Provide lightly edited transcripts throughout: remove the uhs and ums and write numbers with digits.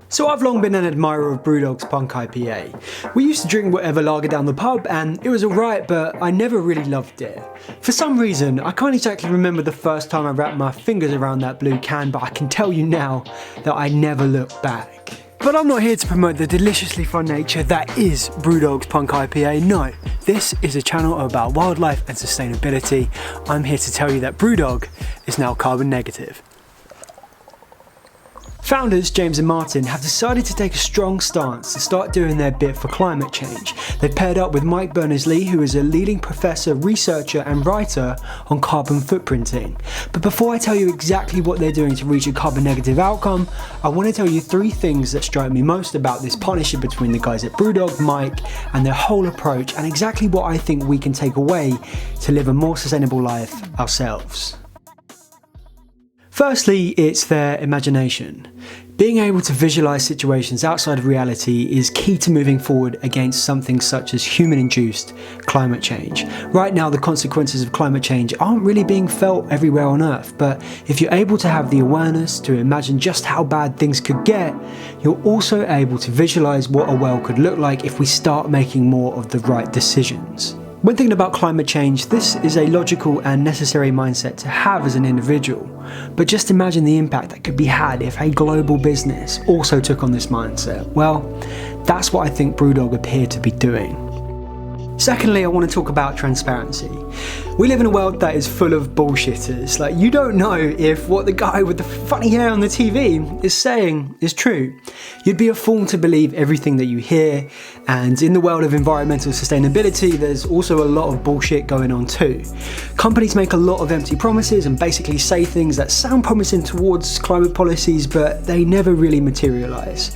So I've long been an admirer of Brewdog's Punk IPA. We used to drink whatever lager down the pub and it was alright, but I never really loved it. For some reason, I can't exactly remember the first time I wrapped my fingers around that blue can, but I can tell you now that I never looked back. But I'm not here to promote the deliciously fun nature that is Brewdog's Punk IPA, no. This is a channel about wildlife and sustainability. I'm here to tell you that Brewdog is now carbon negative. Founders James and Martin have decided to take a strong stance to start doing their bit for climate change. They've paired up with Mike Berners-Lee, who is a leading professor, researcher and writer on carbon footprinting. But before I tell you exactly what they're doing to reach a carbon negative outcome, I want to tell you 3 things that strike me most about this partnership between the guys at Brewdog, Mike, and their whole approach, and exactly what I think we can take away to live a more sustainable life ourselves. Firstly, it's their imagination. Being able to visualise situations outside of reality is key to moving forward against something such as human-induced climate change. Right now, the consequences of climate change aren't really being felt everywhere on Earth, but if you're able to have the awareness to imagine just how bad things could get, you're also able to visualise what a world could look like if we start making more of the right decisions. When thinking about climate change, this is a logical and necessary mindset to have as an individual. But just imagine the impact that could be had if a global business also took on this mindset. Well, that's what I think Brewdog appear to be doing. Secondly, I want to talk about transparency. We live in a world that is full of bullshitters. Like, you don't know if what the guy with the funny hair on the TV is saying is true. You'd be a fool to believe everything that you hear, and in the world of environmental sustainability, there's also a lot of bullshit going on too. Companies make a lot of empty promises and basically say things that sound promising towards climate policies, but they never really materialise.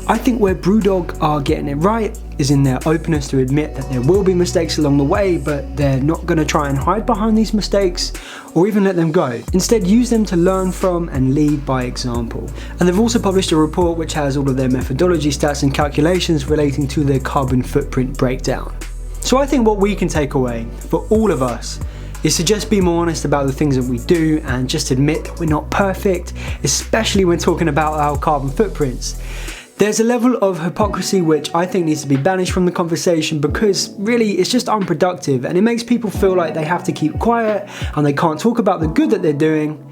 I think where Brewdog are getting it right is in their openness to admit that there will be mistakes along the way, but they're not going to try and hide behind these mistakes or even let them go. Instead, use them to learn from and lead by example. And they've also published a report which has all of their methodology, stats and calculations relating to their carbon footprint breakdown. So I think what we can take away for all of us is to just be more honest about the things that we do and just admit that we're not perfect, especially when talking about our carbon footprints. There's a level of hypocrisy which I think needs to be banished from the conversation because really it's just unproductive and it makes people feel like they have to keep quiet and they can't talk about the good that they're doing.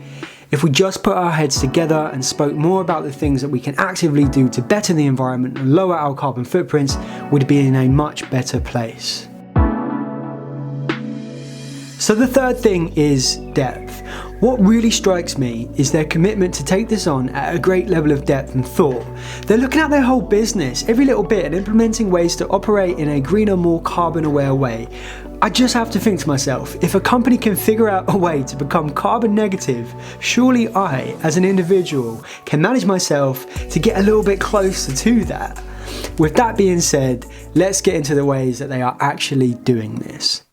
If we just put our heads together and spoke more about the things that we can actively do to better the environment and lower our carbon footprints, we'd be in a much better place. So the third thing is depth. What really strikes me is their commitment to take this on at a great level of depth and thought. They're looking at their whole business, every little bit, and implementing ways to operate in a greener, more carbon-aware way. I just have to think to myself, if a company can figure out a way to become carbon negative, surely I, as an individual, can manage myself to get a little bit closer to that. With that being said, let's get into the ways that they are actually doing this.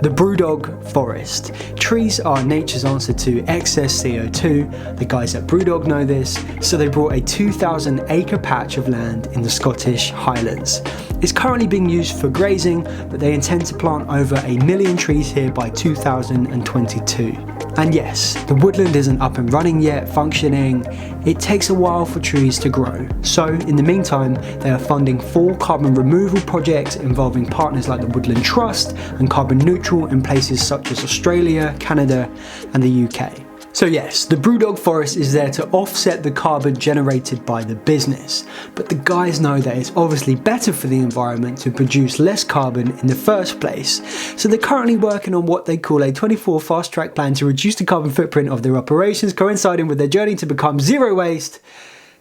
The Brewdog Forest. Trees are nature's answer to excess CO2. The guys at Brewdog know this, so they brought a 2,000 acre patch of land in the Scottish Highlands. It's currently being used for grazing, but they intend to plant over 1 million trees here by 2022. And yes, the woodland isn't up and running yet, functioning. It takes a while for trees to grow. So in the meantime, they are funding 4 carbon removal projects involving partners like the Woodland Trust and Carbon Neutral in places such as Australia, Canada and the UK. So yes, the Brewdog Forest is there to offset the carbon generated by the business, but the guys know that it's obviously better for the environment to produce less carbon in the first place. So they're currently working on what they call a 24 fast track plan to reduce the carbon footprint of their operations, coinciding with their journey to become zero waste.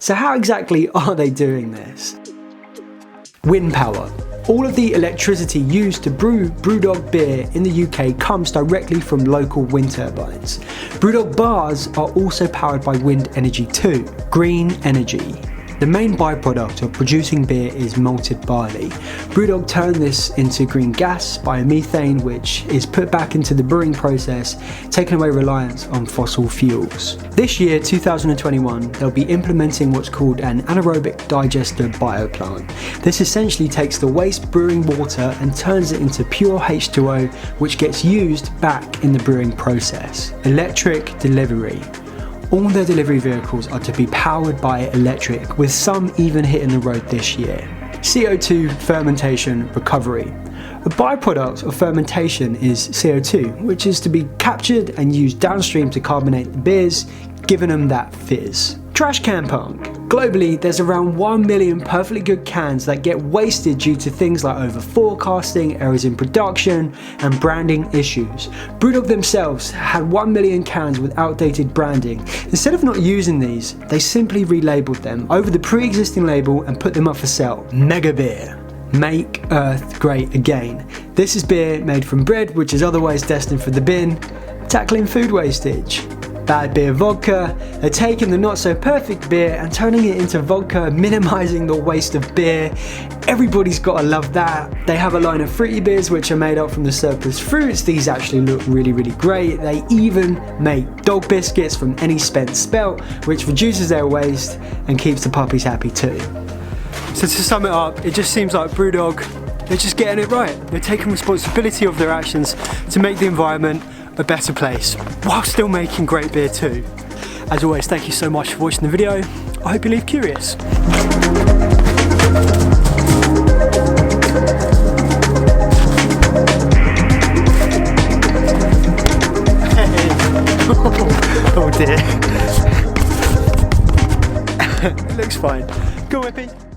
So how exactly are they doing this? Wind power. All of the electricity used to brew Brewdog beer in the UK comes directly from local wind turbines. Brewdog bars are also powered by wind energy too, green energy. The main byproduct of producing beer is malted barley. Brewdog turn this into green gas, biomethane, which is put back into the brewing process, taking away reliance on fossil fuels. This year, 2021, they'll be implementing what's called an anaerobic digester bioplant. This essentially takes the waste brewing water and turns it into pure H2O, which gets used back in the brewing process. Electric delivery. All their delivery vehicles are to be powered by electric, with some even hitting the road this year. Co2 Fermentation Recovery. A byproduct of fermentation is CO2, which is to be captured and used downstream to carbonate the beers, giving them that fizz. Trash can punk. Globally, there's around 1 million perfectly good cans that get wasted due to things like over forecasting, errors in production, and branding issues. Brewdog themselves had 1 million cans with outdated branding. Instead of not using these, they simply relabeled them over the pre-existing label and put them up for sale. Mega beer. Make Earth Great Again. This is beer made from bread, which is otherwise destined for the bin, tackling food wastage. Bad beer vodka. They're taking the not so perfect beer and turning it into vodka, minimizing the waste of beer. Everybody's gotta love that. They have a line of fruity beers which are made up from the surplus fruits. These actually look really great. They even make dog biscuits from any spent spelt, which reduces their waste and keeps the puppies happy too. So to sum it up, it just seems like Brewdog, they're just getting it right. They're taking responsibility of their actions to make the environment a better place, while still making great beer too. As always, thank you so much for watching the video. I hope you leave curious. Oh dear. It looks fine. Go Whippy.